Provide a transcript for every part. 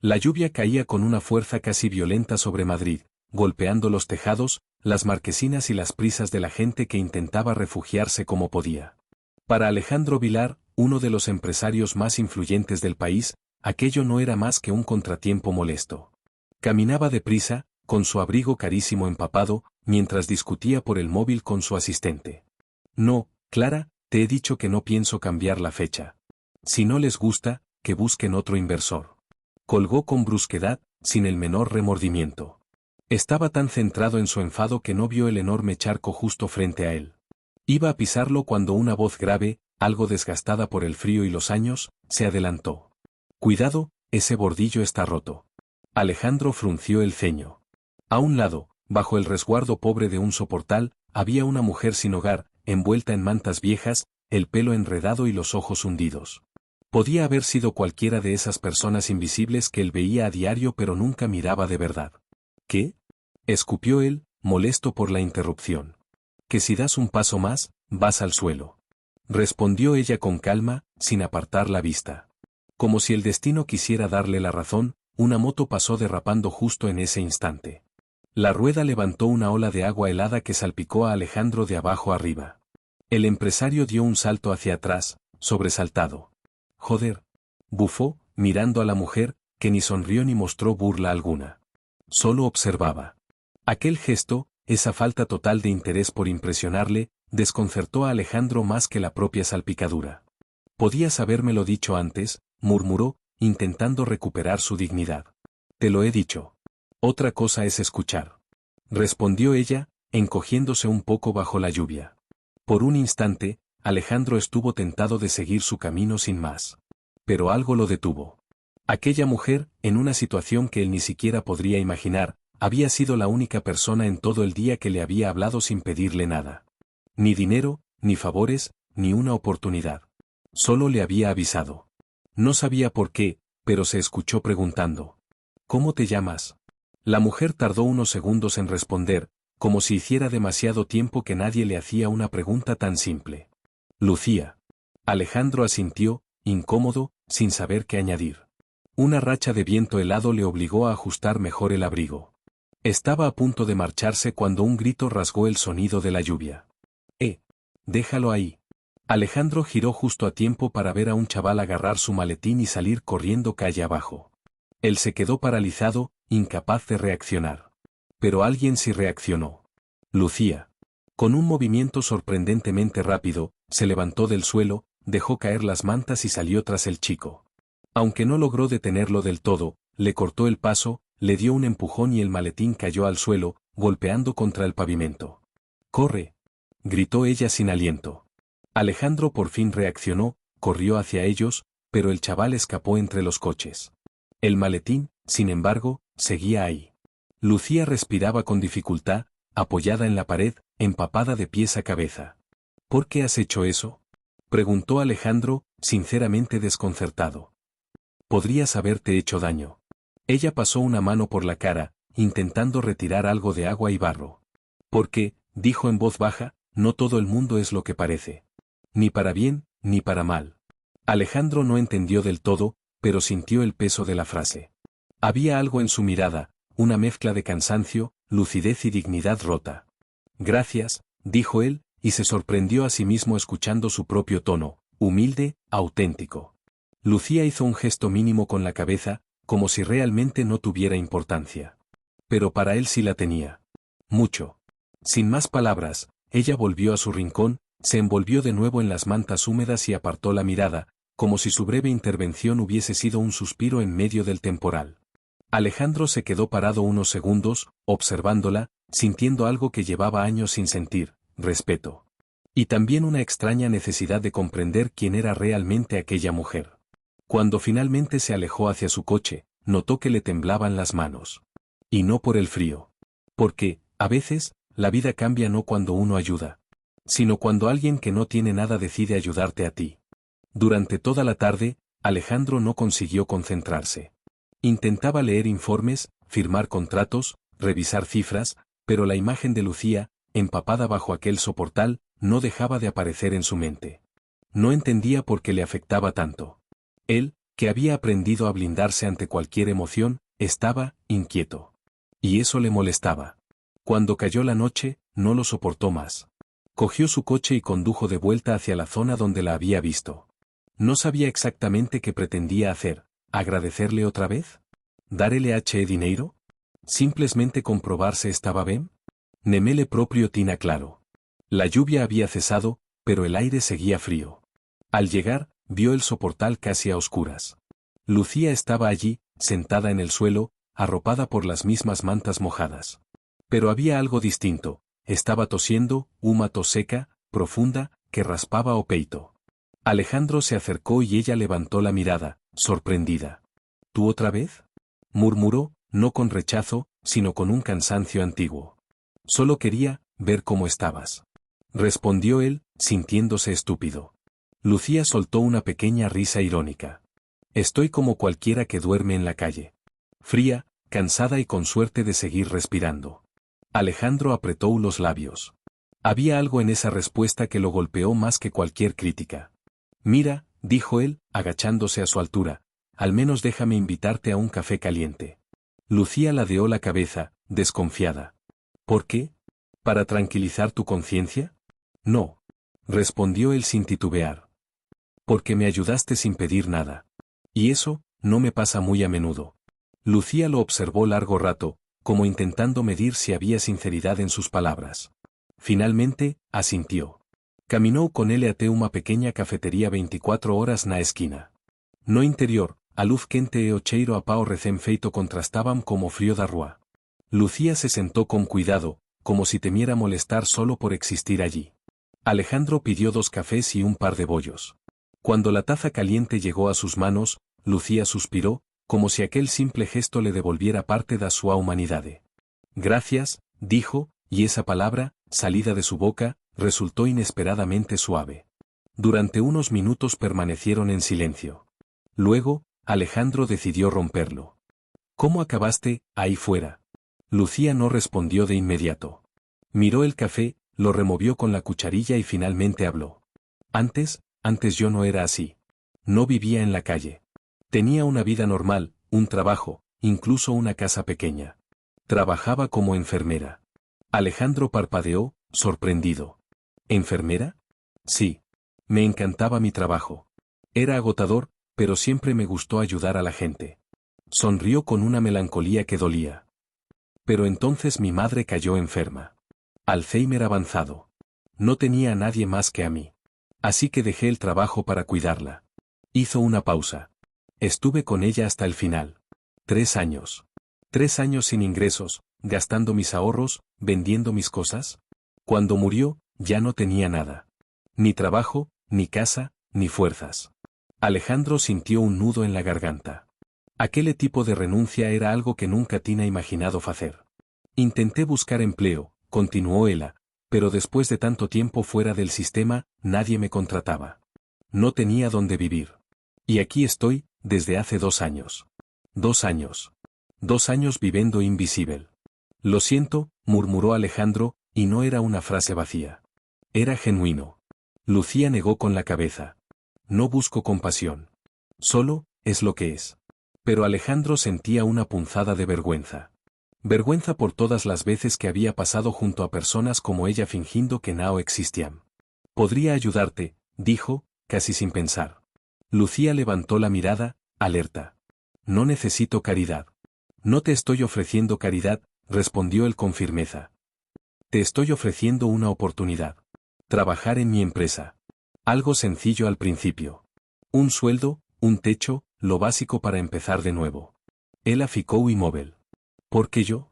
La lluvia caía con una fuerza casi violenta sobre Madrid, golpeando los tejados, las marquesinas y las prisas de la gente que intentaba refugiarse como podía. Para Alejandro Vilar, uno de los empresarios más influyentes del país, aquello no era más que un contratiempo molesto. Caminaba deprisa, con su abrigo carísimo empapado, mientras discutía por el móvil con su asistente. No, Clara, te he dicho que no pienso cambiar la fecha. Si no les gusta, que busquen otro inversor. Colgó con brusquedad, sin el menor remordimiento. Estaba tan centrado en su enfado que no vio el enorme charco justo frente a él. Iba a pisarlo cuando una voz grave, algo desgastada por el frío y los años, se adelantó. Cuidado, ese bordillo está roto. Alejandro frunció el ceño. A un lado, bajo el resguardo pobre de un soportal, había una mujer sin hogar, envuelta en mantas viejas, el pelo enredado y los ojos hundidos. Podía haber sido cualquiera de esas personas invisibles que él veía a diario pero nunca miraba de verdad. ¿Qué? Escupió él, molesto por la interrupción. Que si das un paso más, vas al suelo. Respondió ella con calma, sin apartar la vista. Como si el destino quisiera darle la razón, una moto pasó derrapando justo en ese instante. La rueda levantó una ola de agua helada que salpicó a Alejandro de abajo arriba. El empresario dio un salto hacia atrás, sobresaltado. Joder. Bufó, mirando a la mujer, que ni sonrió ni mostró burla alguna. Solo observaba. Aquel gesto, esa falta total de interés por impresionarle, desconcertó a Alejandro más que la propia salpicadura. Podías habérmelo dicho antes, murmuró, intentando recuperar su dignidad. Te lo he dicho. Otra cosa es escuchar. Respondió ella, encogiéndose un poco bajo la lluvia. Por un instante, Alejandro estuvo tentado de seguir su camino sin más. Pero algo lo detuvo. Aquella mujer, en una situación que él ni siquiera podría imaginar, había sido la única persona en todo el día que le había hablado sin pedirle nada. Ni dinero, ni favores, ni una oportunidad. Solo le había avisado. No sabía por qué, pero se escuchó preguntando. ¿Cómo te llamas? La mujer tardó unos segundos en responder, como si hiciera demasiado tiempo que nadie le hacía una pregunta tan simple. Lucía. Alejandro asintió, incómodo, sin saber qué añadir. Una racha de viento helado le obligó a ajustar mejor el abrigo. Estaba a punto de marcharse cuando un grito rasgó el sonido de la lluvia. Déjalo ahí. Alejandro giró justo a tiempo para ver a un chaval agarrar su maletín y salir corriendo calle abajo. Él se quedó paralizado, incapaz de reaccionar. Pero alguien sí reaccionó. Lucía. Con un movimiento sorprendentemente rápido, se levantó del suelo, dejó caer las mantas y salió tras el chico. Aunque no logró detenerlo del todo, le cortó el paso, le dio un empujón y el maletín cayó al suelo, golpeando contra el pavimento. ¡Corre!, gritó ella sin aliento. Alejandro por fin reaccionó, corrió hacia ellos, pero el chaval escapó entre los coches. El maletín, sin embargo, seguía ahí. Lucía respiraba con dificultad, apoyada en la pared, empapada de pies a cabeza. ¿Por qué has hecho eso?, preguntó Alejandro, sinceramente desconcertado. Podrías haberte hecho daño. Ella pasó una mano por la cara, intentando retirar algo de agua y barro. Porque, dijo en voz baja, no todo el mundo es lo que parece. Ni para bien, ni para mal. Alejandro no entendió del todo, pero sintió el peso de la frase. Había algo en su mirada, una mezcla de cansancio, lucidez y dignidad rota. Gracias, dijo él, y se sorprendió a sí mismo escuchando su propio tono, humilde, auténtico. Lucía hizo un gesto mínimo con la cabeza, como si realmente no tuviera importancia. Pero para él sí la tenía. Mucho. Sin más palabras, ella volvió a su rincón, se envolvió de nuevo en las mantas húmedas y apartó la mirada, como si su breve intervención hubiese sido un suspiro en medio del temporal. Alejandro se quedó parado unos segundos, observándola, sintiendo algo que llevaba años sin sentir, respeto. Y también una extraña necesidad de comprender quién era realmente aquella mujer. Cuando finalmente se alejó hacia su coche, notó que le temblaban las manos. Y no por el frío. Porque, a veces, la vida cambia no cuando uno ayuda, sino cuando alguien que no tiene nada decide ayudarte a ti. Durante toda la tarde, Alejandro no consiguió concentrarse. Intentaba leer informes, firmar contratos, revisar cifras, pero la imagen de Lucía, empapada bajo aquel soportal, no dejaba de aparecer en su mente. No entendía por qué le afectaba tanto. Él, que había aprendido a blindarse ante cualquier emoción, estaba inquieto. Y eso le molestaba. Cuando cayó la noche, no lo soportó más. Cogió su coche y condujo de vuelta hacia la zona donde la había visto. No sabía exactamente qué pretendía hacer. ¿Agradecerle otra vez? ¿Darle dinero? ¿Simplemente comprobar si estaba bien? Nemele proprio tina claro. La lluvia había cesado, pero el aire seguía frío. Al llegar, vio el soportal casi a oscuras. Lucía estaba allí, sentada en el suelo, arropada por las mismas mantas mojadas. Pero había algo distinto. Estaba tosiendo, una tos seca, profunda, que raspaba o peito. Alejandro se acercó y ella levantó la mirada, sorprendida. ¿Tú otra vez? Murmuró, no con rechazo, sino con un cansancio antiguo. Solo quería ver cómo estabas. Respondió él, sintiéndose estúpido. Lucía soltó una pequeña risa irónica. Estoy como cualquiera que duerme en la calle. Fría, cansada y con suerte de seguir respirando. Alejandro apretó los labios. Había algo en esa respuesta que lo golpeó más que cualquier crítica. Mira, dijo él, agachándose a su altura, al menos déjame invitarte a un café caliente. Lucía ladeó la cabeza, desconfiada. ¿Por qué? ¿Para tranquilizar tu conciencia? No. Respondió él sin titubear. Porque me ayudaste sin pedir nada. Y eso, no me pasa muy a menudo. Lucía lo observó largo rato, como intentando medir si había sinceridad en sus palabras. Finalmente, asintió. Caminó con él a una pequeña cafetería 24 horas na esquina. No interior, a luz quente e o cheiro a pao recén feito contrastaban como frío da rúa. Lucía se sentó con cuidado, como si temiera molestar solo por existir allí. Alejandro pidió 2 cafés y un par de bollos. Cuando la taza caliente llegó a sus manos, Lucía suspiró, como si aquel simple gesto le devolviera parte de su humanidad. Gracias, dijo, y esa palabra, salida de su boca, resultó inesperadamente suave. Durante unos minutos permanecieron en silencio. Luego, Alejandro decidió romperlo. ¿Cómo acabaste, ahí fuera? Lucía no respondió de inmediato. Miró el café, lo removió con la cucharilla y finalmente habló. Antes yo no era así. No vivía en la calle. Tenía una vida normal, un trabajo, incluso una casa pequeña. Trabajaba como enfermera. Alejandro parpadeó, sorprendido. ¿Enfermera? Sí. Me encantaba mi trabajo. Era agotador, pero siempre me gustó ayudar a la gente. Sonrió con una melancolía que dolía. Pero entonces mi madre cayó enferma. Alzheimer avanzado. No tenía a nadie más que a mí. Así que dejé el trabajo para cuidarla. Hizo una pausa. Estuve con ella hasta el final. 3 años. 3 años sin ingresos, gastando mis ahorros, vendiendo mis cosas. Cuando murió, ya no tenía nada. Ni trabajo, ni casa, ni fuerzas. Alejandro sintió un nudo en la garganta. Aquel tipo de renuncia era algo que nunca tenía imaginado hacer. Intenté buscar empleo, continuó ella, pero después de tanto tiempo fuera del sistema, nadie me contrataba. No tenía dónde vivir. Y aquí estoy, desde hace 2 años. 2 años. 2 años viviendo invisible. Lo siento, murmuró Alejandro, y no era una frase vacía. Era genuino. Lucía negó con la cabeza. No busco compasión. Solo, es lo que es. Pero Alejandro sentía una punzada de vergüenza. Vergüenza por todas las veces que había pasado junto a personas como ella fingiendo que no existían. Podría ayudarte, dijo, casi sin pensar. Lucía levantó la mirada, alerta. No necesito caridad. No te estoy ofreciendo caridad, respondió él con firmeza. Te estoy ofreciendo una oportunidad. Trabajar en mi empresa. Algo sencillo al principio. Un sueldo, un techo, lo básico para empezar de nuevo. Él ficou inmóvil. ¿Por qué yo?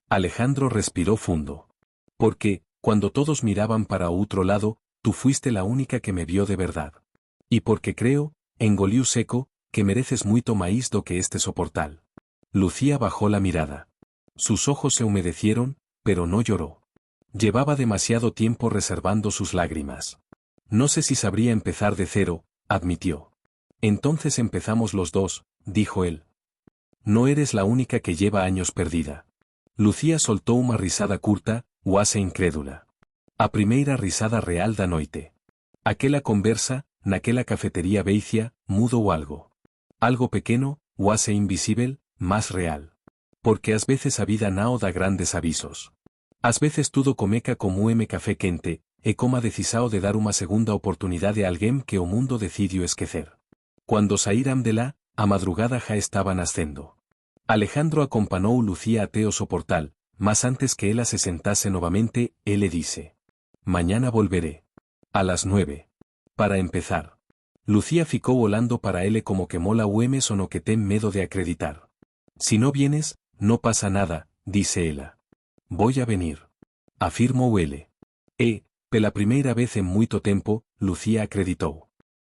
Alejandro respiró fundo. Porque, cuando todos miraban para otro lado, tú fuiste la única que me vio de verdad. Y porque creo, engoliu seco, que mereces muito maíz do que este soportal. Lucía bajó la mirada. Sus ojos se humedecieron, pero no lloró. Llevaba demasiado tiempo reservando sus lágrimas. No sé si sabría empezar de cero, admitió. Entonces empezamos los dos, dijo él. No eres la única que lleva años perdida. Lucía soltó una risada curta, quase incrédula. A primeira risada real da noite. Aquela conversa, naquela cafetería veicia, mudo o algo. Algo pequeno, huase invisible, más real. Porque às veces a vida nao dá grandes avisos. Às veces tudo comeca como café quente, e coma decisao de dar uma segunda oportunidade a alguén que o mundo decidiu esquecer. Cuando saíram de lá, a madrugada já estaba nascendo. Alejandro acompanou Lucía até o soportal, mas antes que ela se sentase novamente, él le dice: Mañana volveré. A las 9. Para empezar. Lucía ficou volando para él como que mola o no que ten medo de acreditar. Si no vienes, no pasa nada, dice ella. Voy a venir. Afirmou ele. Pela primeira vez en muito tempo, Lucía acreditou.